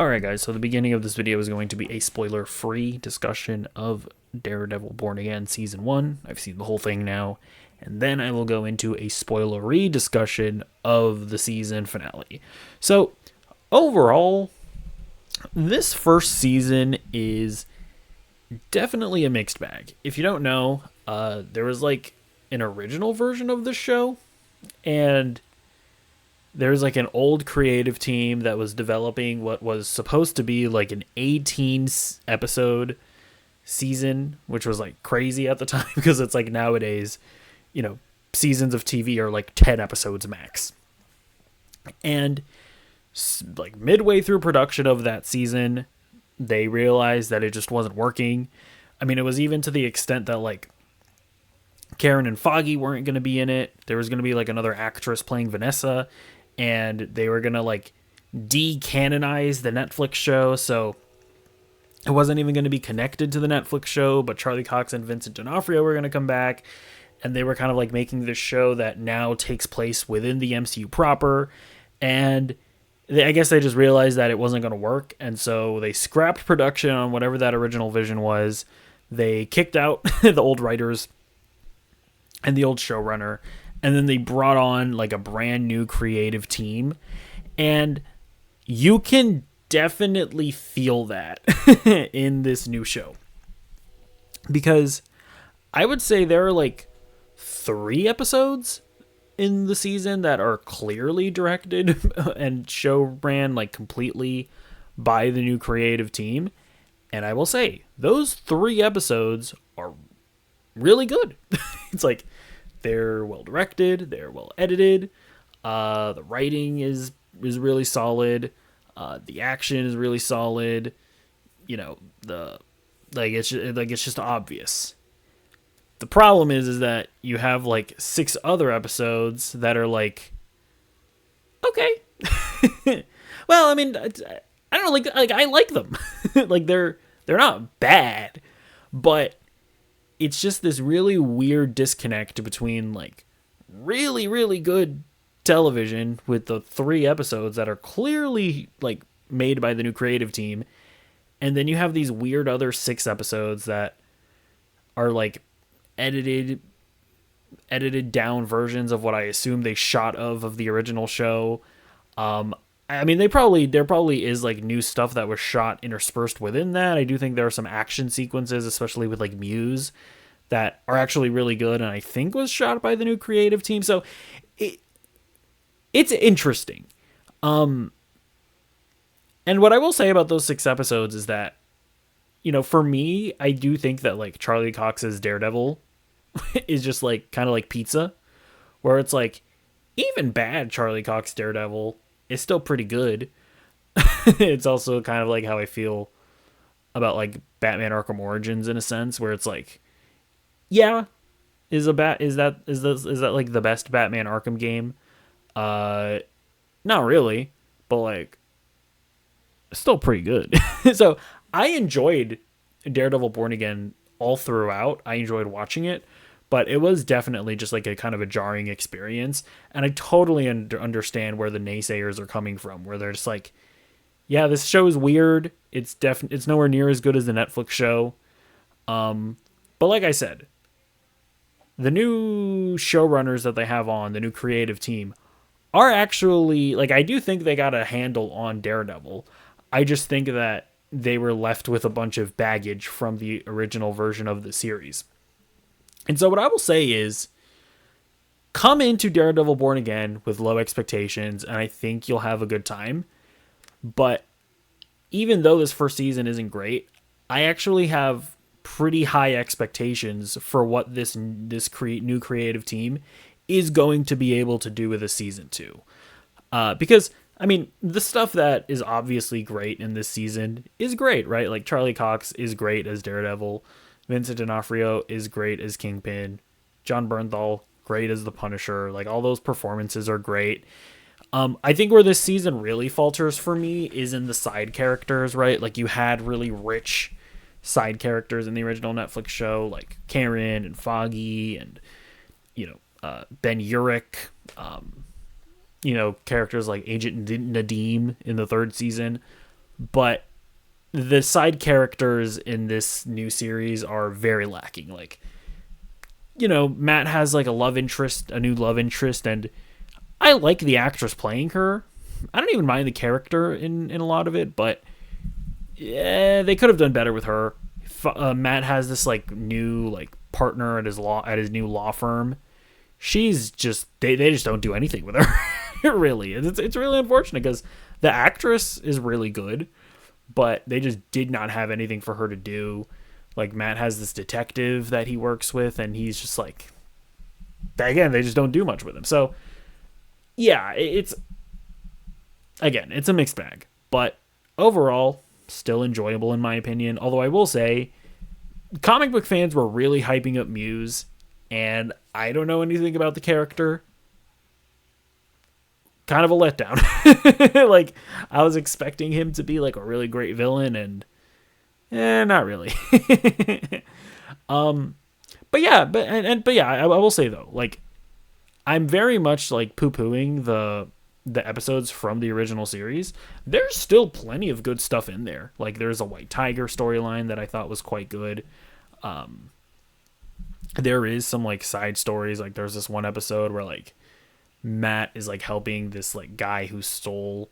Alright guys, so the beginning of this video is going to be a spoiler-free discussion of Daredevil Born Again Season 1. I've seen the whole thing now. And then I will go into a spoilery discussion of the season finale. So, overall, this first season is definitely a mixed bag. If you don't know, there was like an original version of the show, and there's like an old creative team that was developing what was supposed to be like an 18 episode season, which was like crazy at the time because it's like nowadays, seasons of TV are like 10 episodes max. And like midway through production of that season, they realized that it just wasn't working. I mean, it was even to the extent that like Karen and Foggy weren't going to be in it. There was going to be like another actress playing Vanessa, and they were going to like de-canonize the Netflix show. So it wasn't even going to be connected to the Netflix show, but Charlie Cox and Vincent D'Onofrio were going to come back, and they were kind of like making this show that now takes place within the MCU proper. And I guess they just realized that it wasn't going to work, and so they scrapped production on whatever that original vision was. They kicked out the old writers and the old showrunner, and then they brought on like a brand new creative team, and you can definitely feel that in this new show, because I would say there are like 3 episodes in the season that are clearly directed and show ran like completely by the new creative team. And I will say those 3 episodes are really good. It's like they're well directed, they're well edited, the writing is really solid, the action is really solid, it's just obvious. The problem is that you have like 6 other episodes that are like, okay. Well, I mean, I don't know, like I like them. Like they're not bad, but it's just this really weird disconnect between like really, really good television with the 3 episodes that are clearly like made by the new creative team, and then you have these weird other 6 episodes that are like edited down versions of what I assume they shot of the original show. I mean, there probably is like new stuff that was shot interspersed within that. I do think there are some action sequences, especially with like Muse, that are actually really good, and I think was shot by the new creative team. So it's interesting. And what I will say about those 6 episodes is that, for me, I do think that like Charlie Cox's Daredevil is just like kind of like pizza, where it's like even bad Charlie Cox Daredevil is still pretty good. It's also kind of like how I feel about like Batman Arkham Origins in a sense, where it's like, yeah, is that like the best Batman Arkham game? Not really, but like still pretty good. So I enjoyed Daredevil Born Again all throughout. I enjoyed watching it, but it was definitely just like a kind of a jarring experience. And I totally understand where the naysayers are coming from, where they're just like, yeah, this show is weird. It's nowhere near as good as the Netflix show. But like I said, the new showrunners that they have on, the new creative team, are actually like, I do think they got a handle on Daredevil. I just think that they were left with a bunch of baggage from the original version of the series. And so what I will say is, come into Daredevil Born Again with low expectations, and I think you'll have a good time. But even though this first season isn't great, I actually have pretty high expectations for what this new creative team is going to be able to do with a season 2. Because I mean, the stuff that is obviously great in this season is great, right? Like Charlie Cox is great as Daredevil. Vincent D'Onofrio is great as Kingpin. John Bernthal, great as the Punisher. Like all those performances are great. I think where this season really falters for me is in the side characters, right? Like you had really rich side characters in the original Netflix show, like Karen and Foggy and, Ben Urich. Characters like Agent Nadim in the 3rd season. but the side characters in this new series are very lacking. Like, Matt has like a new love interest, and I like the actress playing her. I don't even mind the character in a lot of it, but yeah, they could have done better with her. Matt has this like new like partner at his new law firm. She's just they just don't do anything with her. Really, it's really unfortunate because the actress is really good, but they just did not have anything for her to do. Like, Matt has this detective that he works with, and he's just like, again, they just don't do much with him. So yeah, it's a mixed bag, but overall still enjoyable in my opinion. Although I will say, comic book fans were really hyping up Muse, and I don't know anything about the character. Kind of a letdown. Like, I was expecting him to be like a really great villain, and not really. But yeah, I will say though, like, I'm very much like poo-pooing the episodes from the original series. There's still plenty of good stuff in there. Like, there's a White Tiger storyline that I thought was quite good. There is some like side stories. Like, there's this one episode where like Matt is like helping this like guy who stole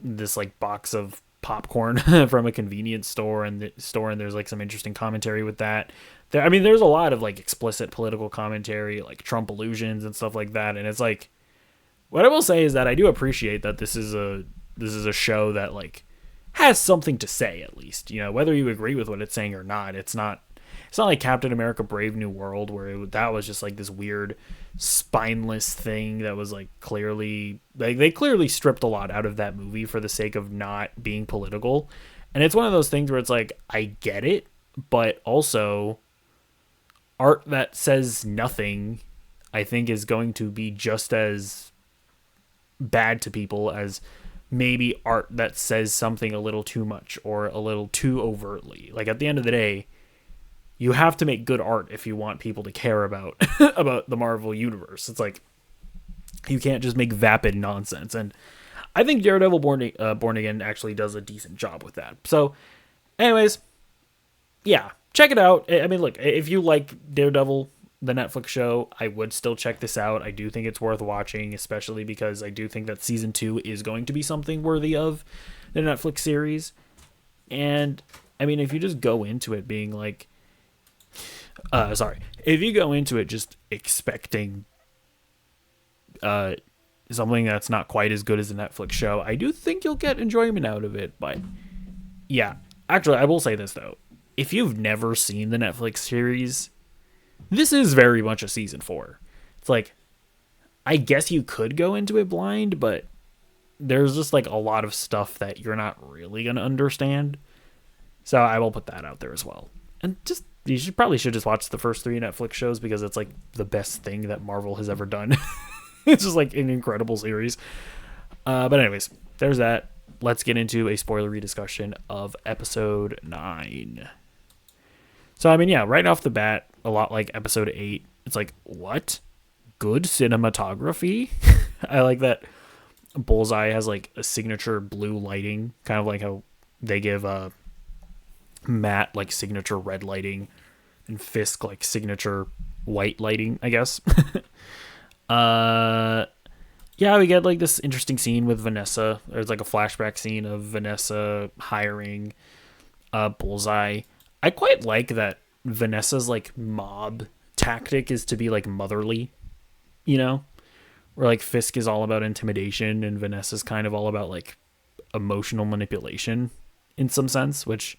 this like box of popcorn from a convenience store, and there's like some interesting commentary with that. There's a lot of like explicit political commentary, like Trump allusions and stuff like that, and it's like, what I will say is that I do appreciate that this is a show that like has something to say, at least, whether you agree with what it's saying or not. It's not like Captain America Brave New World, where that was just like this weird spineless thing that was like clearly, like, they clearly stripped a lot out of that movie for the sake of not being political. And it's one of those things where it's like, I get it, but also art that says nothing, I think, is going to be just as bad to people as maybe art that says something a little too much or a little too overtly. Like, at the end of the day, you have to make good art if you want people to care about about the Marvel universe. It's like, you can't just make vapid nonsense. And I think Daredevil Born Again actually does a decent job with that. So, anyways, yeah, check it out. I mean, look, if you like Daredevil, the Netflix show, I would still check this out. I do think it's worth watching, especially because I do think that season 2 is going to be something worthy of the Netflix series. And I mean, if you just go into it being like, if you go into it just expecting something that's not quite as good as a Netflix show, I do think you'll get enjoyment out of it. But yeah, actually, I will say this though. If you've never seen the Netflix series, this is very much a season 4. It's like, I guess you could go into it blind, but there's just like a lot of stuff that you're not really going to understand. So I will put that out there as well. And just, you should just watch the first 3 Netflix shows, because it's like the best thing that Marvel has ever done. It's just like an incredible series. But anyways, there's that. Let's get into a spoilery discussion of episode 9. So, I mean, yeah, right off the bat, a lot like episode 8, it's like, what? Good cinematography? I like that Bullseye has like a signature blue lighting, kind of like how they give Matt like signature red lighting, and Fisk like signature white lighting, I guess. Yeah, we get like this interesting scene with Vanessa. There's like a flashback scene of Vanessa hiring Bullseye. I quite like that Vanessa's like mob tactic is to be like motherly, where like Fisk is all about intimidation and Vanessa's kind of all about like emotional manipulation in some sense, which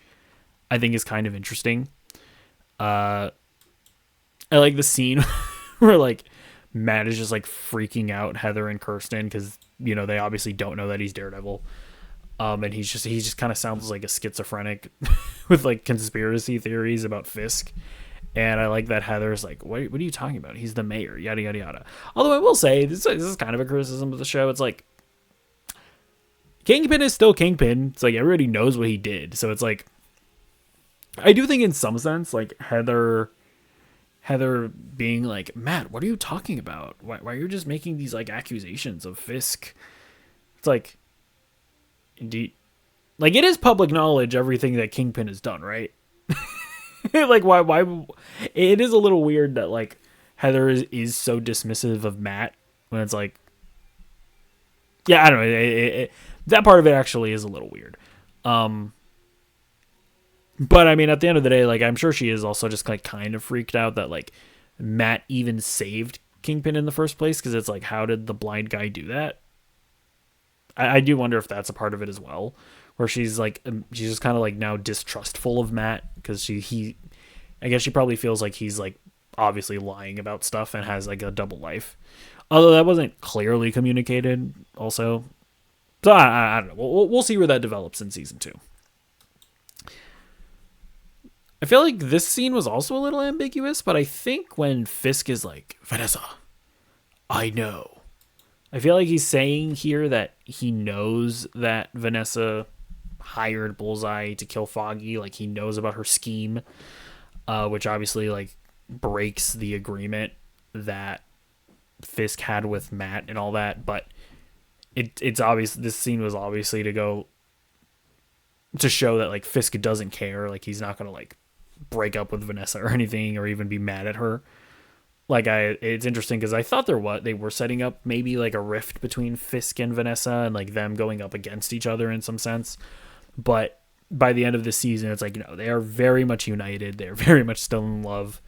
I think is kind of interesting. I like the scene where like Matt is just like freaking out Heather and Kirsten because, they obviously don't know that he's Daredevil. And he just kind of sounds like a schizophrenic with like conspiracy theories about Fisk. And I like that Heather's like, what are you talking about? He's the mayor, yada, yada, yada. Although I will say, this is kind of a criticism of the show. It's like, Kingpin is still Kingpin. It's like, everybody knows what he did. So it's like, I do think in some sense, like Heather being like, Matt, what are you talking about? Why are you just making these like accusations of Fisk? It's like, like, it is public knowledge everything that Kingpin has done, right? Like, why it is a little weird that, like, Heather is so dismissive of Matt when it's like, yeah, I don't know, that part of it actually is a little weird. But I mean, at the end of the day, like, I'm sure she is also just like kind of freaked out that, like, Matt even saved Kingpin in the first place, because it's like, how did the blind guy do that? I do wonder if that's a part of it as well, where she's like, she's just kind of like now distrustful of Matt, because I guess she probably feels like he's like obviously lying about stuff and has like a double life, although that wasn't clearly communicated also. So I don't know, we'll see where that develops in season 2. I feel like this scene was also a little ambiguous, but I think when Fisk is like, Vanessa, I know, I feel like he's saying here that he knows that Vanessa hired Bullseye to kill Foggy. Like, he knows about her scheme, which obviously, like, breaks the agreement that Fisk had with Matt and all that. But it's obvious this scene was obviously to show that, like, Fisk doesn't care. Like, he's not gonna, like, break up with Vanessa or anything, or even be mad at her. Like, it's interesting because I thought they were setting up maybe like a rift between Fisk and Vanessa, and like them going up against each other in some sense. But by the end of the season, it's like, no, they are very much united. They're very much still in love.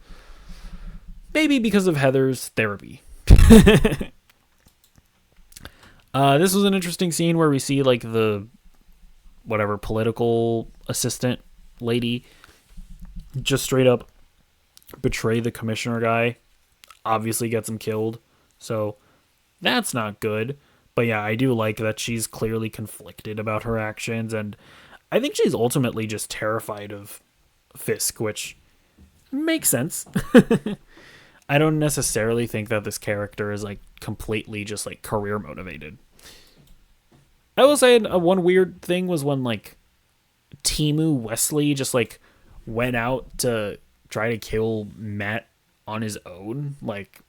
Maybe because of Heather's therapy. This was an interesting scene where we see like the whatever political assistant lady just straight up betray the commissioner guy, obviously gets him killed. So that's not good. But yeah, I do like that she's clearly conflicted about her actions, and I think she's ultimately just terrified of Fisk, which makes sense. I don't necessarily think that this character is like completely just like career motivated. I will say one weird thing was when like Timu Wesley just like went out to try to kill Matt on his own. Like,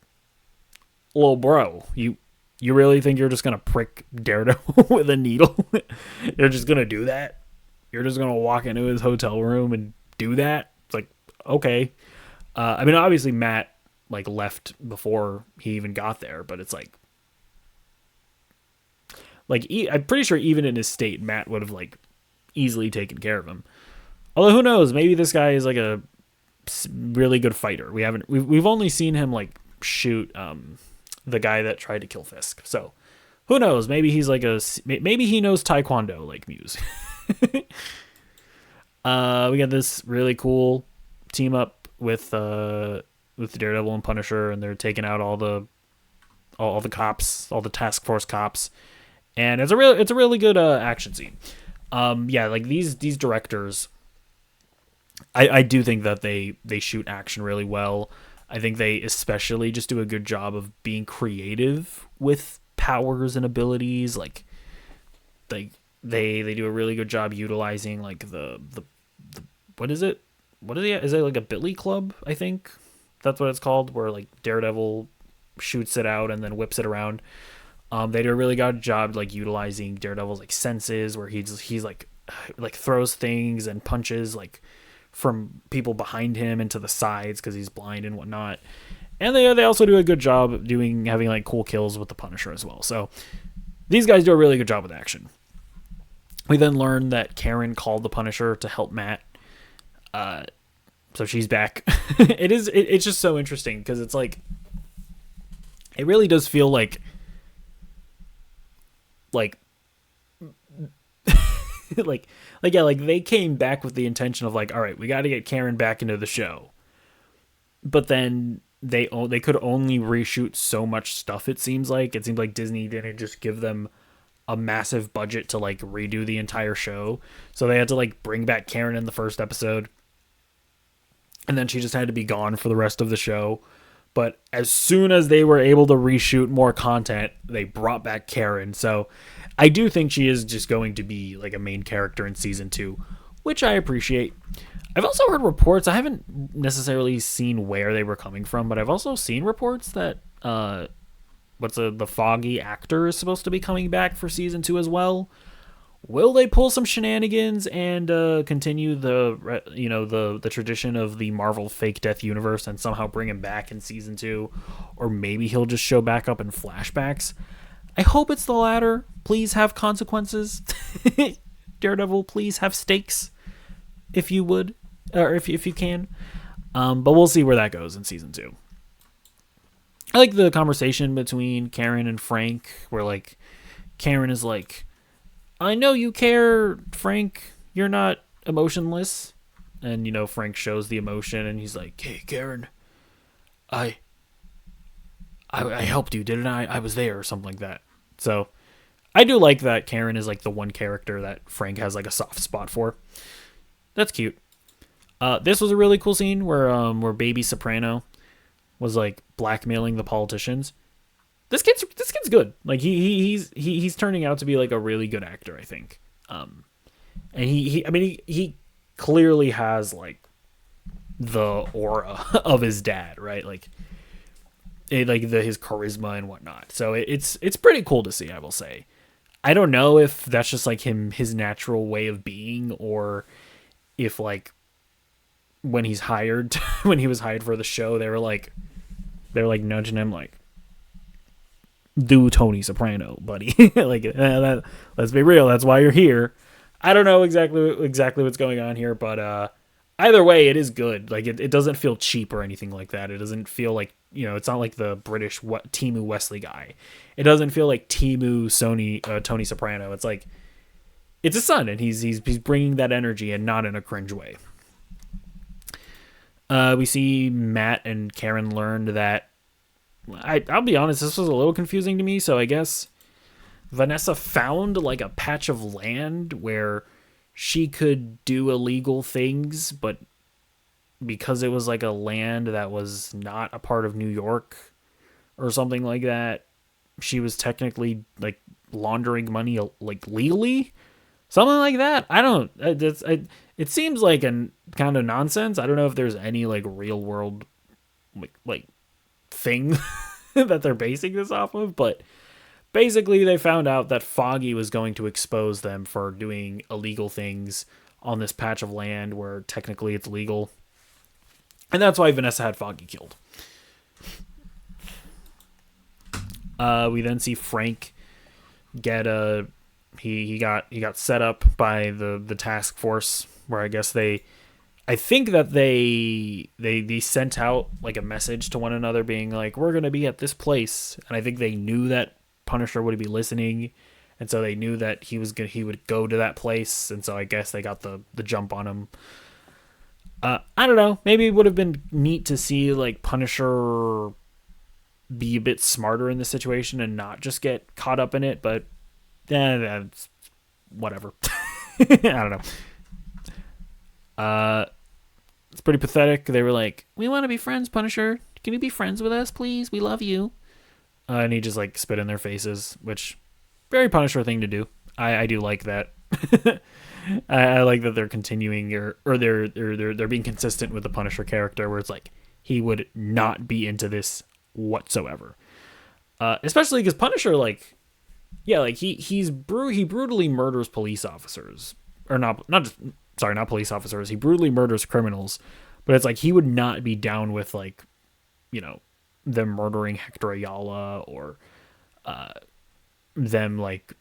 well, bro, you really think you're just gonna prick Daredevil with a needle? You're just gonna do that? You're just gonna walk into his hotel room and do that? It's like, okay. I mean, obviously Matt like left before he even got there, but it's like I'm pretty sure even in his state, Matt would have like easily taken care of him. Although who knows? Maybe this guy is like a really good fighter. We've only seen him like shoot the guy that tried to kill Fisk. So who knows? Maybe he's like maybe he knows Taekwondo like Muse. We got this really cool team up with Daredevil and Punisher, and they're taking out all the cops, all the task force cops, and it's a really good action scene. Yeah, like these directors, I do think that they shoot action really well. I think they especially just do a good job of being creative with powers and abilities. Like they do a really good job utilizing like the what is it? What is it? Is it like a Billy Club? I think that's what it's called, where like Daredevil shoots it out and then whips it around. They do a really good job like utilizing Daredevil's like senses, where he's like throws things and punches like from people behind him and to the sides because he's blind and whatnot. And they also do a good job having like cool kills with the Punisher as well. So these guys do a really good job with action. We then learn that Karen called the Punisher to help Matt. So she's back. It's just so interesting because it's like, it really does feel like they came back with the intention of like, all right, we got to get Karen back into the show. But then they could only reshoot so much stuff. It seems like Disney didn't just give them a massive budget to like redo the entire show. So they had to like bring back Karen in the first episode, and then she just had to be gone for the rest of the show. But as soon as they were able to reshoot more content, they brought back Karen. So I do think she is just going to be like a main character in season 2, which I appreciate. I've also heard reports, I haven't necessarily seen where they were coming from, but I've also seen reports that the Foggy actor is supposed to be coming back for season 2 as well, Will they pull some shenanigans and continue the tradition of the Marvel fake death universe and somehow bring him back in season 2, or maybe he'll just show back up in flashbacks? I hope it's the latter. Please have consequences. Daredevil, please have stakes, if you would, or if you can. But we'll see where that goes in season 2. I like the conversation between Karen and Frank, where like Karen is like, I know you care, Frank. You're not emotionless. And, Frank shows the emotion and he's like, hey, Karen, I helped you, didn't I? I was there, or something like that. So I do like that Karen is like the one character that Frank has like a soft spot for. That's cute. This was a really cool scene where Baby Soprano was like blackmailing the politicians. This kid's good. Like he's turning out to be like a really good actor, I think. And he clearly has like the aura of his dad, right? Like his charisma and whatnot. So it's pretty cool to see, I will say. I don't know if that's just like his natural way of being, or if like when he was hired for the show, they were like nudging him like, do Tony Soprano, buddy. Let's be real, that's why you're here. I don't know exactly what's going on here, but either way, it is good. Like it doesn't feel cheap or anything like that. It doesn't feel like, it's not like the British Timu Wesley guy. It doesn't feel like Tony Soprano. It's like it's his son, and he's bringing that energy, and not in a cringe way. We see Matt and Karen learned that. I'll be honest, this was a little confusing to me. So I guess Vanessa found like a patch of land where she could do illegal things, but because it was like a land that was not a part of New York or something like that, she was technically like laundering money like legally, something like that. I don't. It seems like an kind of nonsense. I don't know if there's any like real world like thing that they're basing this off of, but basically they found out that Foggy was going to expose them for doing illegal things on this patch of land where technically it's legal, and that's why Vanessa had Foggy killed. We then see Frank get he got set up by the task force, where I guess I think that they sent out like a message to one another being like, we're going to be at this place. And I think they knew that Punisher would be listening. And so they knew that he would go to that place. And so I guess they got the jump on him. I don't know. Maybe it would have been neat to see like Punisher be a bit smarter in the situation and not just get caught up in it. But that's whatever. I don't know. It's pretty pathetic. They were like, we want to be friends, Punisher. Can you be friends with us, please? We love you. And he just like spit in their faces, which very Punisher thing to do. I do like that. I like that they're continuing or they're being consistent with the Punisher character, where it's like he would not be into this whatsoever. Especially because Punisher, like, yeah, like he brutally murders police officers, or not police officers. He brutally murders criminals, but it's like he would not be down with like, them murdering Hector Ayala, or them like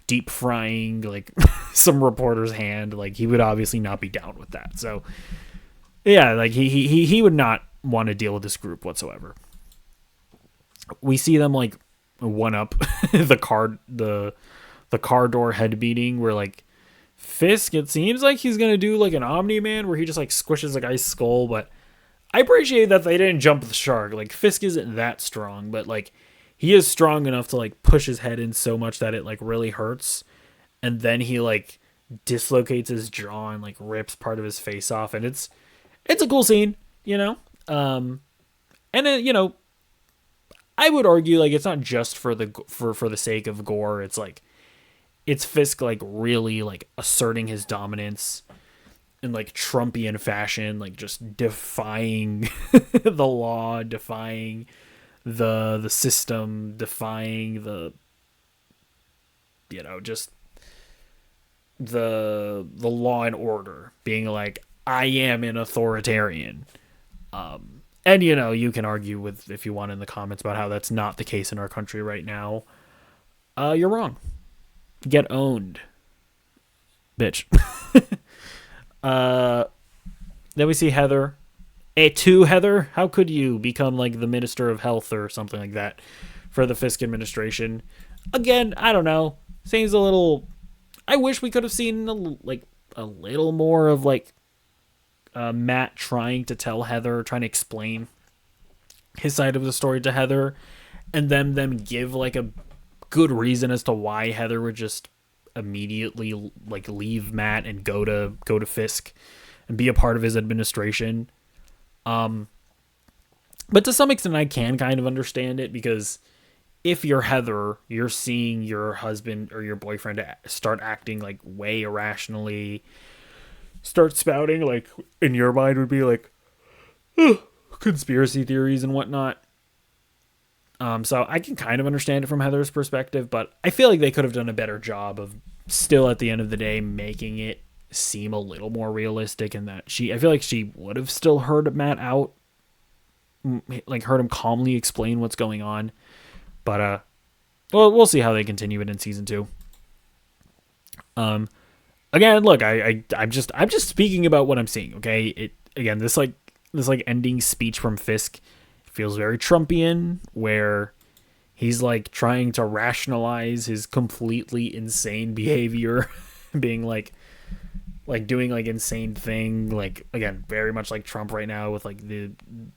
deep frying like some reporter's hand. Like he would obviously not be down with that. So yeah, like he would not want to deal with this group whatsoever. We see them like one up the car door head beating, where like Fisk, it seems like he's gonna do like an Omni-Man where he just like squishes a guy's skull, but I appreciate that they didn't jump the shark. Like Fisk isn't that strong, but like he is strong enough to like push his head in so much that it like really hurts, and then he like dislocates his jaw and like rips part of his face off, and it's a cool scene, and then I would argue like it's not just for the sake of gore. It's like it's Fisk like really like asserting his dominance in like Trumpian fashion, like just defying the law, defying the system, defying the just the law and order, being like, I am an authoritarian. And you can argue with, if you want, in the comments about how that's not the case in our country right now. You're wrong. Get owned, bitch. Then we see Heather. Heather, how could you become like the Minister of Health or something like that for the Fisk administration? Again, I don't know. Seems a little. I wish we could have seen a little more of Matt trying to tell Heather, trying to explain his side of the story to Heather, and then them give like a good reason as to why Heather would just immediately like leave Matt and go to Fisk and be a part of his administration. But to some extent I can kind of understand it, because if you're Heather, you're seeing your husband or your boyfriend start acting like way irrationally, start spouting, like, in your mind would be like, conspiracy theories and whatnot. So I can kind of understand it from Heather's perspective, but I feel like they could have done a better job of still at the end of the day making it seem a little more realistic, and that I feel like she would have still heard Matt out, like heard him calmly explain what's going on. But well, we'll see how they continue it in season 2. Again, look, I'm just speaking about what I'm seeing. Okay, this ending speech from Fisk feels very Trumpian, where he's like trying to rationalize his completely insane behavior, being like doing like insane thing, like, again, very much like Trump right now with like the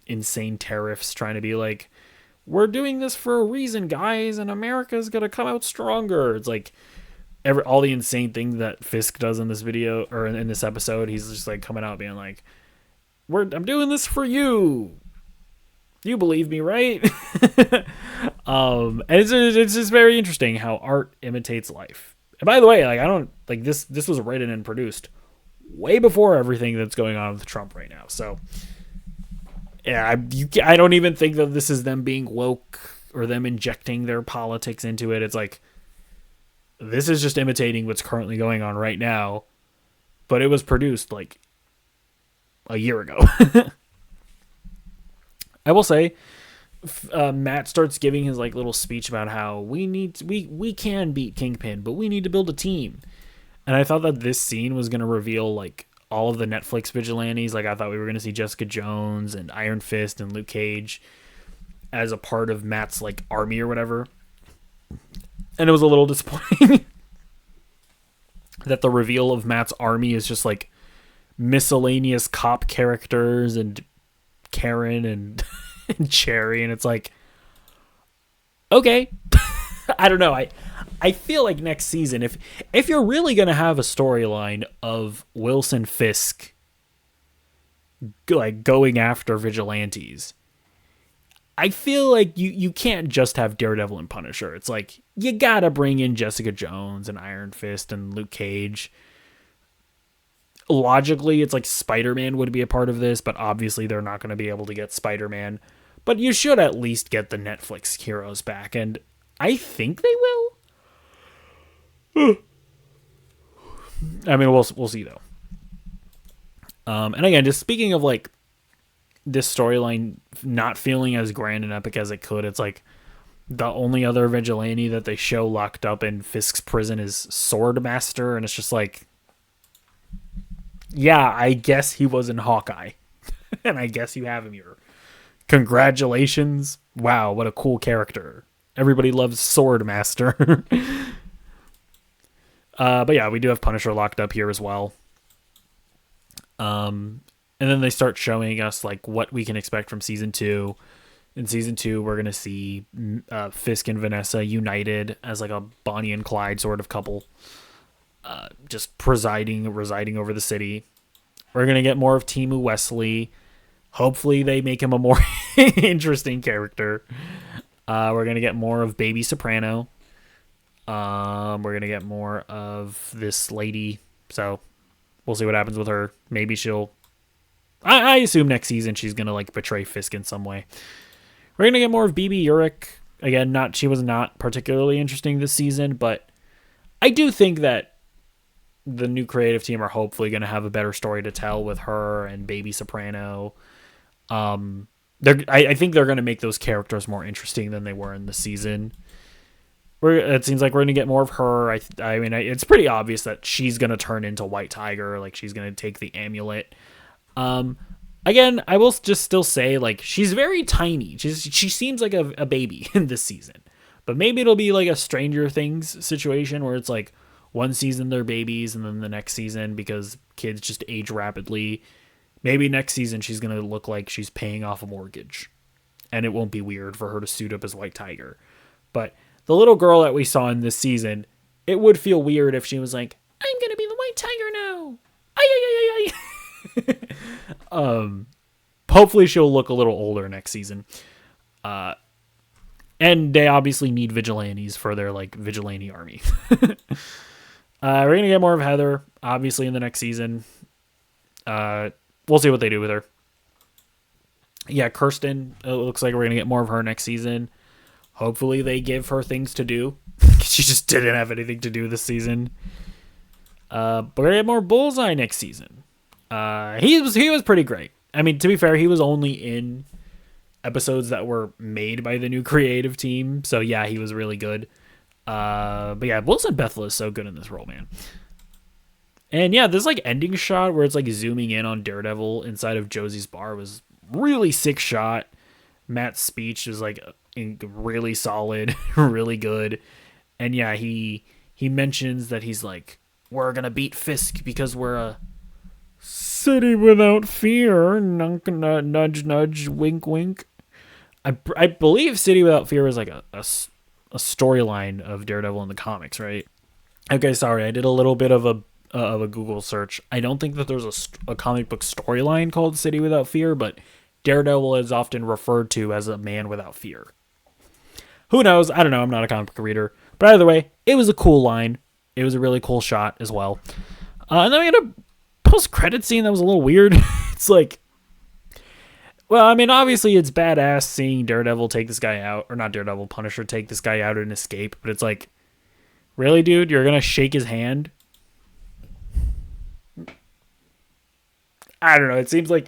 insane tariffs, trying to be like, we're doing this for a reason, guys, and America's gonna come out stronger. It's like all the insane things that Fisk does in this video or in this episode, he's just like coming out being like, I'm doing this for you. You believe me, right? And it's just very interesting how art imitates life. And by the way, like, I don't like this was written and produced way before everything that's going on with Trump right now. So yeah, I don't even think that this is them being woke or them injecting their politics into it. It's like, this is just imitating what's currently going on right now, but it was produced like a year ago. I will say, Matt starts giving his like little speech about how we can beat Kingpin, but we need to build a team. And I thought that this scene was going to reveal like all of the Netflix vigilantes. Like, I thought we were going to see Jessica Jones and Iron Fist and Luke Cage as a part of Matt's like army or whatever. And it was a little disappointing that the reveal of Matt's army is just like miscellaneous cop characters and Karen and, and Cherry, and it's like, okay. I don't know. I feel like next season, if you're really gonna have a storyline of Wilson Fisk like going after vigilantes, I feel like you can't just have Daredevil and Punisher. It's like, you gotta bring in Jessica Jones and Iron Fist and Luke Cage. Logically, it's like Spider-Man would be a part of this, but obviously they're not going to be able to get Spider-Man. But you should at least get the Netflix heroes back, and I think they will. I mean, we'll see though. And again, just speaking of like this storyline not feeling as grand and epic as it could, it's like the only other vigilante that they show locked up in Fisk's prison is Swordmaster, and it's just like, yeah, I guess he was in Hawkeye. And I guess you have him here. Congratulations. Wow, what a cool character. Everybody loves Swordmaster. But yeah, we do have Punisher locked up here as well. And then they start showing us like what we can expect from season 2. In season 2, we're going to see Fisk and Vanessa united as like a Bonnie and Clyde sort of couple. Just residing over the city. We're going to get more of Timu Wesley. Hopefully they make him a more interesting character. We're going to get more of Baby Soprano. We're going to get more of this lady. So we'll see what happens with her. Maybe she'll... I assume next season she's going to like betray Fisk in some way. We're going to get more of BB Urich. Again, she was not particularly interesting this season, but I do think that the new creative team are hopefully going to have a better story to tell with her and Baby Soprano. I think they're going to make those characters more interesting than they were in the season. It seems like we're going to get more of her. I mean, it's pretty obvious that she's going to turn into White Tiger. Like, she's going to take the amulet. Again, I will just still say, like, she's very tiny. She seems like a baby in this season. But maybe it'll be like a Stranger Things situation where it's like one season they're babies and then the next season, because kids just age rapidly, maybe next season she's going to look like she's paying off a mortgage. And it won't be weird for her to suit up as White Tiger. But the little girl that we saw in this season, it would feel weird if she was like, I'm going to be the White Tiger now. Ay, ay, ay, ay. Hopefully she'll look a little older next season. And they obviously need vigilantes for their, like, vigilante army. We're going to get more of Heather, obviously, in the next season. We'll see what they do with her. Yeah, Kirsten, it looks like we're going to get more of her next season. Hopefully they give her things to do. She just didn't have anything to do this season. But we're going to get more Bullseye next season. He was pretty great. I mean, to be fair, he was only in episodes that were made by the new creative team. So, yeah, he was really good. But, yeah, Wilson Bethel is so good in this role, man. And, yeah, this, like, ending shot where it's, like, zooming in on Daredevil inside of Josie's bar was really sick shot. Matt's speech is, like, really solid, really good. And, yeah, he mentions that he's like, we're going to beat Fisk because we're a city without fear. Nudge, nudge, wink, wink. I believe City Without Fear is like a storyline of Daredevil in the comics, right? Okay, sorry, I did a little bit of a Google search. I don't think that there's a comic book storyline called City Without Fear, but Daredevil is often referred to as a man without fear. Who knows? I don't know. I'm not a comic book reader. But either way, it was a cool line. It was a really cool shot as well. And then we had a post-credit scene that was a little weird. It's like, well, I mean, obviously it's badass seeing Daredevil take this guy out, or not Daredevil, Punisher take this guy out and escape. But it's like, really, dude? You're going to shake his hand? I don't know. It seems like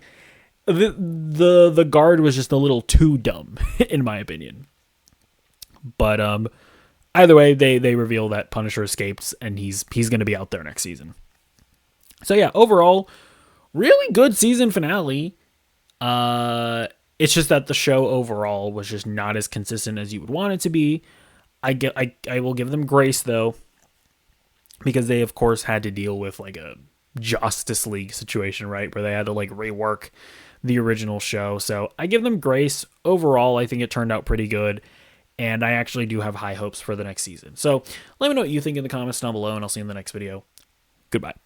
the guard was just a little too dumb, in my opinion. But either way, they reveal that Punisher escapes, and he's going to be out there next season. So yeah, overall, really good season finale. It's just that the show overall was just not as consistent as you would want it to be. I will give them grace though, because they of course had to deal with like a Justice League situation, right, where they had to like rework the original show. So I give them grace. Overall, I think it turned out pretty good. And I actually do have high hopes for the next season. So let me know what you think in the comments down below, and I'll see you in the next video. Goodbye.